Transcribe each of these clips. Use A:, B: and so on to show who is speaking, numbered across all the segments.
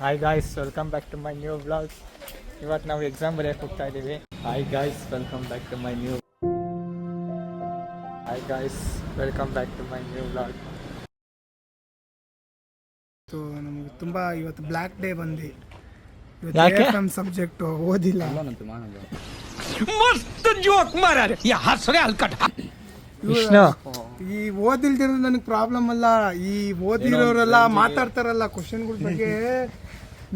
A: Hi guys, welcome back to my new vlog. ಇವತ್ತು ನಾವು exam ಬರೆಯೋಕೆ ಹೋಗ್ತಾ ಇದ್ದೀವಿ. Hi guys, welcome back to my new vlog.
B: ನಮಗೆ ತುಂಬ ಇವತ್ತು ಬ್ಲ್ಯಾಕ್ ಡೇ ಬಂದು
A: ಯಾಕೆ?
B: ಸಬ್ಜೆಕ್ಟ್ ಓದಿಲ್ಲ.
A: ವಿಷ್ಣು,
B: ಈ ಓದಿಲ್ದಿರೋದು ನನಗೆ ಪ್ರಾಬ್ಲಮ್ ಅಲ್ಲ, ಈ ಓದಿರೋರೆಲ್ಲ ಮಾತಾಡ್ತಾರಲ್ಲ ಕ್ವಶನ್ಗಳ ಬಗ್ಗೆ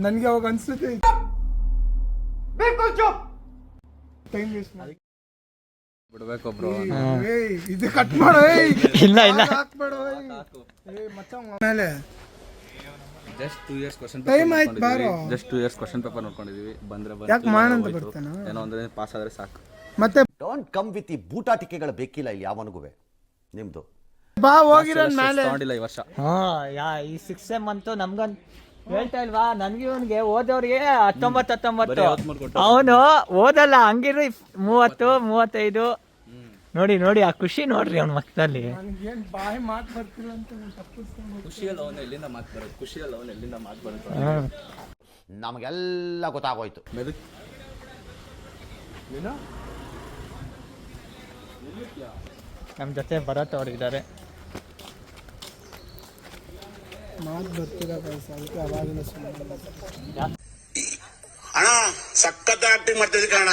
B: ನನಗೆ ಅವಾಗ ಅನ್ಸುತ್ತೆ ಟೈಮ್ ವೇಸ್ಟ್ ಮಾಡಿ
C: ಬಿಡ್ಬೇಕು ಬ್ರೋ.
B: ಇದು ಕಟ್ ಮಾಡೋ.
A: ಇಲ್ಲ ಇಲ್ಲ,
B: ಹಾಕ್ಬೇಡ ಮೇಲೆ
C: ಜಸ್ಟ್ 2 years ಕ್ವೆಶ್ಚನ್
B: ಟೈಮ್ ಆಯ್ತು ಬಾರೋ.
C: ಜಸ್ಟ್ 2 years ಕ್ವೆಶ್ಚನ್ ಪೇಪರ್ ನೋಡ್ಕೊಂಡಿದೀವಿ. ಬಂದ್ರೆ
B: ಯಾಕೆ ಮಾಡಂತ ಬರ್ತಾನ
C: ಏನೋ ಅಂದ್ರೆ ಪಾಸ್ ಆದ್ರೆ ಸಾಕು.
B: ಮತ್ತೆ
D: ಡೋಂಟ್ ಕಮ್ ವಿತ್ ಈ ಬೂಟಾಟಿಕೆಗಳು ಬೇಕಿಲ್ಲ ಇಲ್ಲಿ ಯಾವನಿಗೂ ನಿಮ್ದು.
B: ಬಾ ಹೋಗಿರೋನ್ ಮೇಲೆ
C: ತಗೊಂಡಿಲ್ಲ ಈ ವರ್ಷ.
A: ಈ 6 ಸೆಮ್ ಅಂತೂ ನಮ್ಗನ್ ಹೇಳ್ತಾ ಇಲ್ವಾ, ನನ್ಗೆ ಇವನ್ಗೆ ಓದೋರಿಗೆ 19 ಅವನು ಓದಲ್ಲ, ಹಂಗಿರು 30 35. ನೋಡಿ ಆ ಖುಷಿ ನೋಡ್ರಿ ಅವ್ನ ಮಕ್ಕದಲ್ಲಿ.
B: ನನಗೇನು ಬಾಯಿ ಮಾತು ಬರ್ತಿಲ್ಲ ಅಂತ ತಪ್ಪಿಸ್ಕೊಂಡು
C: ಖುಷಿಯಲ್ಲಿ ಅವನು ಎಲ್ಲಿಂದ ಮಾತು ಬರೋದು, ಖುಷಿಯಲ್ಲಿ ಅವನು ಎಲ್ಲಿಂದ ಮಾತು ಬರೋದು.
D: ನಮಗೆಲ್ಲ ಗೊತ್ತಾಗೋಯ್ತು.
A: ನಮ್ಮ ಜೊತೆ ಭರತ್ ಅವ್ರು ಇದ್ದಾರೆ.
B: ಮಾತು ಬರ್ತಿಲ್ಲ ಕೈಸ, ಅದಕ್ಕೆ ಅವಾಗಿನ
E: ಅಣ್ಣ ಸಖತ್ ಆಕ್ಟಿಂಗ್ ಮಾಡ್ತಿದ್ದೆ ಕಣ.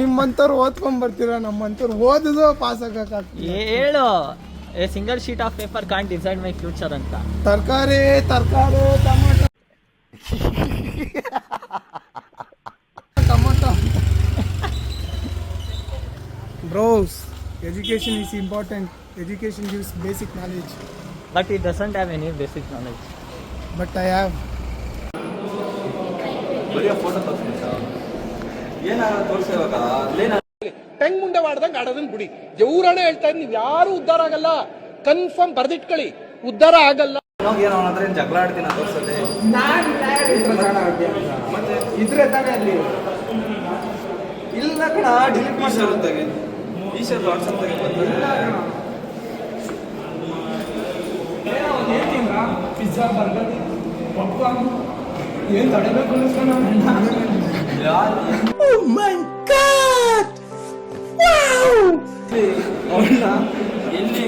B: ನಿಮ್ಮಂತವ್ರು ಓದ್ಕೊಂಡ್ ಬರ್ತೀರಾ, ನಮ್ಮಂತವ್ರು ಓದಿದ್ರು ಪಾಸ್ ಆಗಕ್ಕಾಗ್ತದೆ.
A: ಹೇಳು, A single sheet of paper can't decide my future ಅಂತ.
B: ತರಕಾರಿ tomato bros, education is important. Education gives basic knowledge.
A: But he doesn't have any basic knowledge.
B: But I have.
C: ಬರೀ ಫೋಟೋ ತೋರಿಸ್ತಾ ಏನಾಗ ತೋರಿಸ ಇವಾಗ
F: ಟೆಂಗ್ ಮುಂಡೆ ಮಾಡ್ದಂಗೆ ಆಡೋದನ್ನ ಬಿಡಿ. ದೇವ್ರಾಣೆ ಹೇಳ್ತಾ ಇದ್ದೀನಿ, ನೀವು ಯಾರು ಉದ್ಧಾರ ಆಗಲ್ಲ. ಕನ್ಫರ್ಮ್ ಬರ್ದಿಟ್ಕೊಳ್ಳಿ, ಉದ್ಧಾರ ಆಗಲ್ಲ.
C: ಏನಂದ್ರೆ ಜಗಳ ಆಡ್ತೀನಿ ತೋರಿಸದೆ
B: ಮತ್ತೆ ಇದ್ರೆ ತಾನೇ ಅಲ್ಲಿ
C: ಇಲ್ಲ ಕಣ, ಡಿಲೀಟ್ ಮಾಡಿಸಿರುತ್ತಾಗೆ ಈ ಶರ್ಟ್ ವಾಟ್ಸಪ್ ತಾಗೆ
B: ಪಿಜ್ಜಾ ಬರ್ಗರ್ ಏನು ತಡಿಬೇಕು ಅನ್ನಿಸ್ಕೊಂಡು
C: ಎಲ್ಲಿ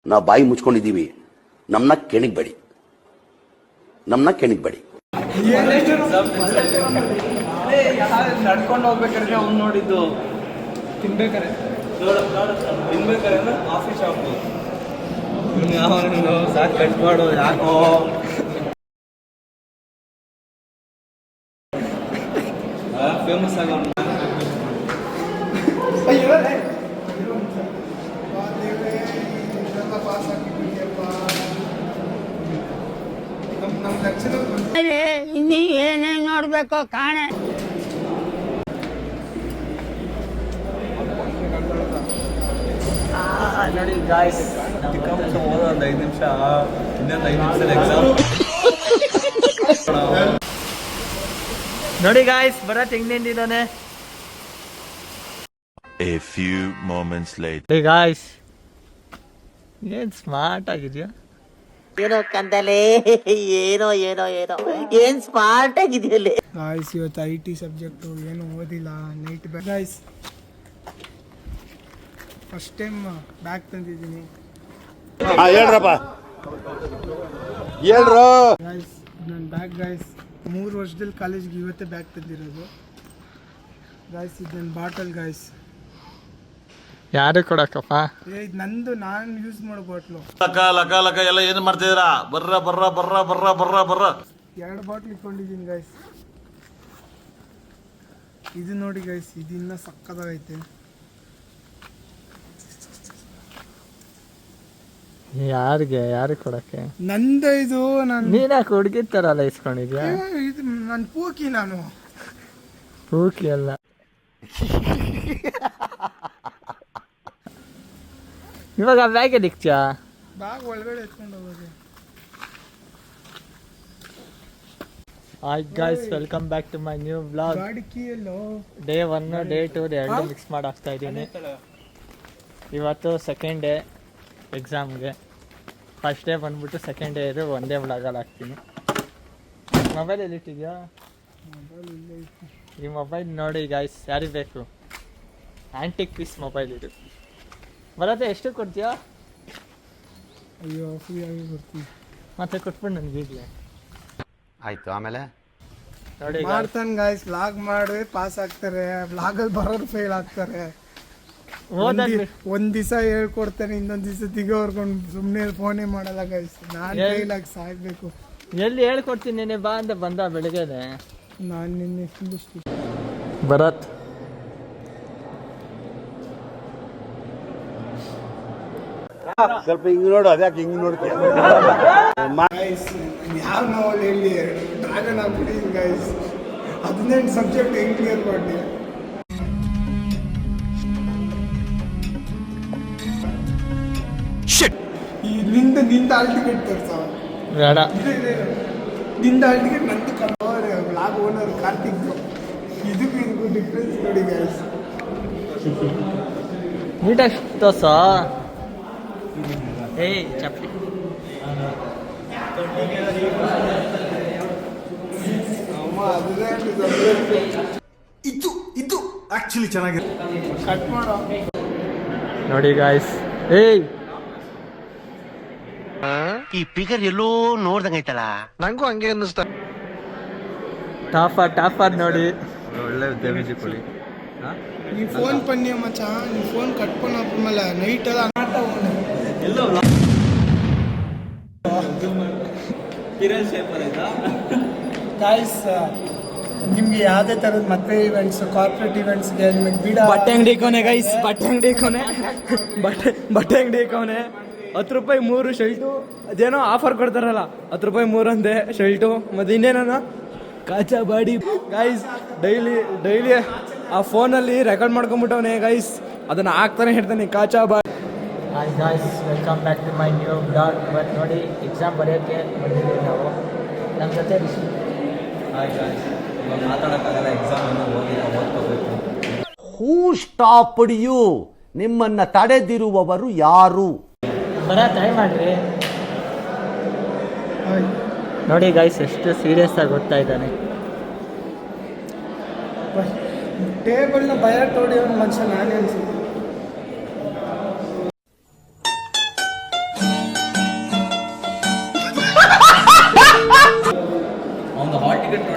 D: ನಾವು ಬಾಯಿ ಮುಚ್ಕೊಂಡಿದ್ದೀವಿ, ನಮ್ಮನ್ನ ಕೆಣಿಗ್ಬೇಡಿ.
C: ನಡ್ಕೊಂಡು ಹೋಗ್ಬೇಕಾದ್ರೆ ಅವ್ನು ನೋಡಿದ್ದು
B: ತಿನ್ಬೇಕಾರೆ
C: ಅಂದ್ರೆ ಕಾಫಿ ಶಾಪ್ ಸಾಕು ಕಟ್ ಮಾಡು. ಯಾಕೋ ಫೇಮಸ್ ಆಗ
G: ಇನ್ನೀ ಏನೇನು ನೋಡ್ಬೇಕು ಕಾಣೆ.
A: ನೋಡಿ ಗಾಯ್ಸ್,
C: ಓದೋ ಒಂದು 5 ನಿಮಿಷ, ಇನ್ನೊಂದು 5 ನಿಮಿಷದಲ್ಲಿ ಎಕ್ಸಾಮ್.
A: ನೋಡಿ ಗಾಯ್ಸ್, ಭರತ್ ಹೆಂಗ್ ನಿಂತಿದ್ದಾನೆ.
H: A few moments later.
A: ನೋಡಿ ಗಾಯ್ಸ್, ಏನ್ ಸ್ಮಾರ್ಟ್ ಆಗಿದ್ಯಾ.
G: ಏನೋ ಕಂದಲೆ, ಏನೋ ಏನೋ ಏನೋ ಏನ್ ಸ್ಮಾರ್ಟ್ ಆಗಿದೆಯಲ್ಲ.
B: ಗಾಯ್ಸ್, ಇವತ್ತು IT ಸಬ್ಜೆಕ್ಟು ಏನು ಓದಿಲ್ಲ. Night guys first time bag ತಂದಿದ್ದೀನಿ.
E: ಹೇಳ್ರಪ್ಪ ಹೇಳ್ರು.
B: ಗಾಯ್ಸ್ ನನ್ನ ಬ್ಯಾಗ್ ಗಾಯ್ಸ್, 3 ವರ್ಷದಲ್ಲಿ ಕಾಲೇಜ್ಗೆ ಇವತ್ತೇ ಬ್ಯಾಗ್ ತಂದಿರೋದು ಗಾಯ್ಸ್. ಇದು ನನ್ನ ಬಾಟಲ್ ಗಾಯ್ಸ್.
A: ಯಾರು ಕೊಡಕ್ಕಪ್ಪ?
B: ಇದು ನಂದು, ನಾನು ಯೂಸ್ ಮಾಡೋ ಬಾಟ್ಲು.
E: ಲಕ ಎಲ್ಲ ಏನು ಮಾಡ್ತಿದ್ದೀರಾ? ಬರ್ರ
B: 2 ಬಾಟ್ಲ್ ಇಟ್ಕೊಂಡಿದ್ದೀನಿ ಗಾಯ್ಸ್. ಇದು ನೋಡಿ ಗಾಯ್ಸ್, ಇದು ಇನ್ನೂ ಸಕ್ಕದಾಗೈತೆ.
A: ಯಾರಿಗೆ ಕೊಡಕ್ಕೆ?
B: ನಂದು ಇದು. ನಾನು
A: ನೀನ್ಯಾಕೆ ಹುಡುಗಿ ತರಲ್ಲ ಇಸ್ಕೊಂಡಿದ್ಯಾ?
B: ಇದು ನನ್ನ ಪೂಕಿ. ನಾನು
A: ಪೂಕಿ ಅಲ್ಲ. ಇವಾಗ ಬ್ಯಾಗೆ ದಿಕ್ಚಾ?
B: ಬ್ಯಾಗ್ ಒಳಗಡೆ ಎತ್ಕೊಂಡು ಹೋಗೋದು.
A: Hi guys, welcome back to my new vlog.
B: ಗಾಡಿ ಕೀ ಎಲ್ಲೋ
A: ಡೇ 1 ಡೇ 2 ಎರಡು ಮಿಕ್ಸ್ ಮಾಡಿ ಹಾಕ್ತಾ ಇದ್ದೀನಿ. ಇವತ್ತು ಸೆಕೆಂಡ್ ಡೇ ಎಕ್ಸಾಮ್ಗೆ. ಫಸ್ಟ್ ಡೇ ಬಂದ್ಬಿಟ್ಟು ಸೆಕೆಂಡ್ ಡೇ ಇದು ಒಂದೇ ವ್ಲಾಗಲ್ಲಿ ಹಾಕ್ತೀನಿ. ಮೊಬೈಲ್ ಎಲ್ಲಿಟ್ಟಿದ್ಯಾ? ಈ ಮೊಬೈಲ್ ನೋಡಿ ಗಾಯ್ಸ್, ಯಾರಿಗೆ ಬೇಕು ಆ್ಯಂಟಿಕ್ ಪೀಸ್ ಮೊಬೈಲ್ ಇದು. ಬರತ್ತೆ, ಎಷ್ಟು ಕೊಡ್ತೀಯಾ?
B: ಅಯ್ಯೋ ಫ್ರೀ ಆಗಿ ಬರ್ತೀವಿ.
A: ಮತ್ತೆ ಕೊಟ್ಬಿಟ್ಟು ನನಗೆ ಈಗಲೇ
D: ಆಯ್ತು, ಆಮೇಲೆ
A: ನೋಡಿ
B: ಮಾಡ್ತಾನೆ ಗಾಯ್ಸ್, ವ್ಲಾಗ್ ಮಾಡಿ ಪಾಸ್ ಆಗ್ತಾರೆ, ವ್ಲಾಗಲ್ಲಿ ಬರೋರು ಫೇಲ್ ಆಗ್ತಾರೆ. ಒಂದ್ ದಿವಸ ಹೇಳ್ಕೊಡ್ತಾನೆ, ಇನ್ನೊಂದ್ ದಿವಸ ತಿಗೋರ್ಕೊಂಡು ಸುಮ್ಮನೆ ಫೋನೇ ಮಾಡಲ್ಲ ಗೈಸ್. ನಾನು ಫೇಲ್ ಆಗಿ ಸಾಯ್ಬೇಕು.
A: ಎಲ್ಲಿ ಹೇಳ್ಕೊಡ್ತೀನಿ, ನೆನೆ ಬಾ ಅಂತ ಬಂದ ಬೆಳಗ್ಗೆನೆ.
B: ನಾನು ನಿನ್ನೆ
A: ಭರತ್
E: ಸ್ವಲ್ಪ ಹಿಂಗ್ ನೋಡು, ಅದ್ಯಾಕೆ ಹಿಂಗ್ ನೋಡ್ತೀಯ?
B: ಯಾವ ನಾವಲ್ಲಿ ಹೇಳಿ ಡ್ರಾಗನ್ ಆಗ್ಬಿಟ್ಟಿದ್ದೀನಿ ಗೈಸ್. 18 ಸಬ್ಜೆಕ್ಟ್ ಹೆಂಗ್ ಕ್ಲಿಯರ್ ಮಾಡಿ ಈ ನಿಂದ ಹಾಲ್ ಟಿಕೆಟ್ ತೋರ್ಸಾವ
A: ಬೇಡ.
B: ನಿಂದ ಹಾಲ್ ಟಿಕೆಟ್ ನಂದು ಕಲವರ್ ಬ್ಲಾಗ್ ಓನರ್ ಕಾರ್ತಿಕ್. ಇದಕ್ಕೂ ಡಿಫ್ರೆನ್ಸ್ ನೋಡಿ ಗೈಸ್.
A: ನೀಟಾಗಿ ತೋರ್ಸ. ಏಯ್ ಚಪ್ಪಲಿ
B: ಇದು ಆಕ್ಚುಲಿ ಚೆನ್ನಾಗಿದೆ. ಕಟ್ ಮಾಡೋ
A: ನೋಡಿ ಗಾಯ್ಸ್. ಏಯ್
G: ಈ ಫಿಗರ್ ಎಲ್ಲೋ ನೋಡ್ದಂಗೈತಲ್ಲ.
C: ನಂಗೂ ಹಂಗೆ ಅನ್ನಿಸ್ತಾ.
A: ಟಾಫರ್ ನೋಡಿ.
C: ಒಳ್ಳೆ ಡ್ಯಾಮೇಜ್ ಕೊಡಿ.
B: நீ ஃபோன் பண்ணிய மச்சான், நீ ஃபோன் கட் பண்ண அப்புறமேல நைட் எல்லாம் ஆட்ட ஒண்ணு
C: ಎಲ್ಲೋ ಕಿರಣ್ ಶೇಪರ್ ಆಯ್ತಾ?
B: ಗಾಯ್ಸ್, ನಿಮ್ಗೆ ಯಾವುದೇ ಥರದ ಮದುವೆ ಇವೆಂಟ್ಸ್, ಕಾರ್ಪೊರೇಟ್ ಇವೆಂಟ್ಸ್ಗೆ ನಿಮಗೆ ಬೀಡ
I: ಬಟ್ಟೆ ಅಂಗಡಿ ಕೋನೆ ಗೈಸ್, ಬಟ್ಟೆ ಅಂಗಡಿ ಕೋನೆ 10 ರೂಪಾಯಿ 3 ಶರ್ಟು. ಅದೇನೋ ಆಫರ್ ಕೊಡ್ತಾರಲ್ಲ, 10 ರೂಪಾಯಿ 3 ಅಂದೆ ಶರ್ಟು. ಮತ್ತೆ ಇನ್ನೇನ ಕಾಚಾ ಬಾಡಿ ಗೈಸ್. ಡೈಲಿ ಆ ಫೋನಲ್ಲಿ ರೆಕಾರ್ಡ್ ಮಾಡ್ಕೊಂಬಿಟ್ಟವನೇ ಗೈಸ್, ಅದನ್ನ ಹಾಕ್ತಾನೆ ಹೇಳ್ತಾನೆ ಕಾಚಾ ಬಾಡಿ.
A: Hi guys, welcome back to my new blog. ಇವತ್ತು ನೋಡಿ ಎಕ್ಸಾಮ್ ಬರೆಯೋಕ್ಕೆ ಬಂದಿದ್ದೀವಿ ನಾವು. ನಮ್ಮ ಜೊತೆ
C: ಮಾತಾಡೋಕ್ಕಾಗಲ್ಲ, ಎಕ್ಸಾಮ್ ಓದ್ಕೋಬೇಕು.
D: Who stopped you? ನಿಮ್ಮನ್ನ ತಡೆದಿರುವವರು ಯಾರು?
A: ಬರ ಟ್ರೈ ಮಾಡಿರಿ. ನೋಡಿ ಗಾಯ್ಸ್, ಎಷ್ಟು ಸೀರಿಯಸ್ ಆಗಿ ಓದ್ತಾ ಇದ್ದಾನೆ.
B: ಟೇಬಲ್ನ ಭಯ ತೋಡಿ ಒಂದು ಮನುಷ್ಯ ನಾನೇ ಅನ್ಸುತ್ತೆ.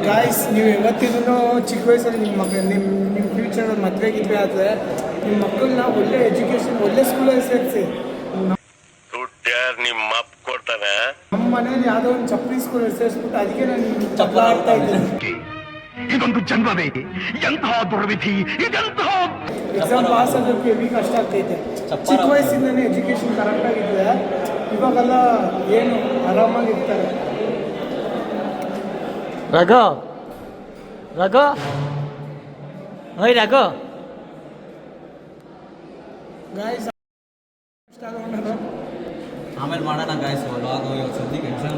B: ಗಾಯ್ಸ್, ನೀವು ಯಾವತ್ತಿಗೂ ಚಿಕ್ಕ ವಯಸ್ಸಲ್ಲಿ ನಿಮ್ಮ ಫ್ಯೂಚರ್ ಮದುವೆ ಗಿದ್ವೆ ಆದರೆ ನಿಮ್ಮ ಮಕ್ಕಳನ್ನ ಒಳ್ಳೆ ಎಜುಕೇಶನ್, ಒಳ್ಳೆ ಸ್ಕೂಲಲ್ಲಿ ಸೇರಿಸಿ.
E: ನಿಮ್ಮ ಅಪ್ಪ ಕೊಡ್ತಾನೆ.
B: ನಮ್ಮ ಮನೇಲಿ ಯಾವುದೋ ಒಂದು ಚಪ್ಪಲಿ ಸ್ಕೂಲಲ್ಲಿ ಸೇರಿಸ್ಬಿಟ್ಟು ಅದಕ್ಕೆ ನಾನು ಚಪ್ಪಲ ಆಡ್ತಾ ಇದ್ದೀನಿ.
E: ಇದೊಂದು ಜನ್ಮವೇ, ಎಂತಹ ದುರ್ವಿಧಿ ಇದೆಂತಹ.
B: ಎಕ್ಸಾಮ್ ಪಾಸ್ ಆಗೋಕ್ಕೆ ಹೆವಿ ಕಷ್ಟ ಆಗ್ತೈತೆ. ಚಿಕ್ಕ ವಯಸ್ಸಿಂದನೇ ಎಜುಕೇಶನ್ ಕರೆಕ್ಟಾಗಿದ್ದರೆ ಇವಾಗೆಲ್ಲ ಏನು ಆರಾಮಾಗಿರ್ತಾರೆ.
A: ರಘು ಓಯ್ ರಘು.
B: ಗಾಯ್ಸ್,
C: ಆಮೇಲೆ ಮಾಡೋಣ ಗಾಯ್ಸ್. ವ್ಲಾಗ್ ಇವತ್ತು ಸದ್ಯಕ್ಕೆ ಎಕ್ಸಾಮ್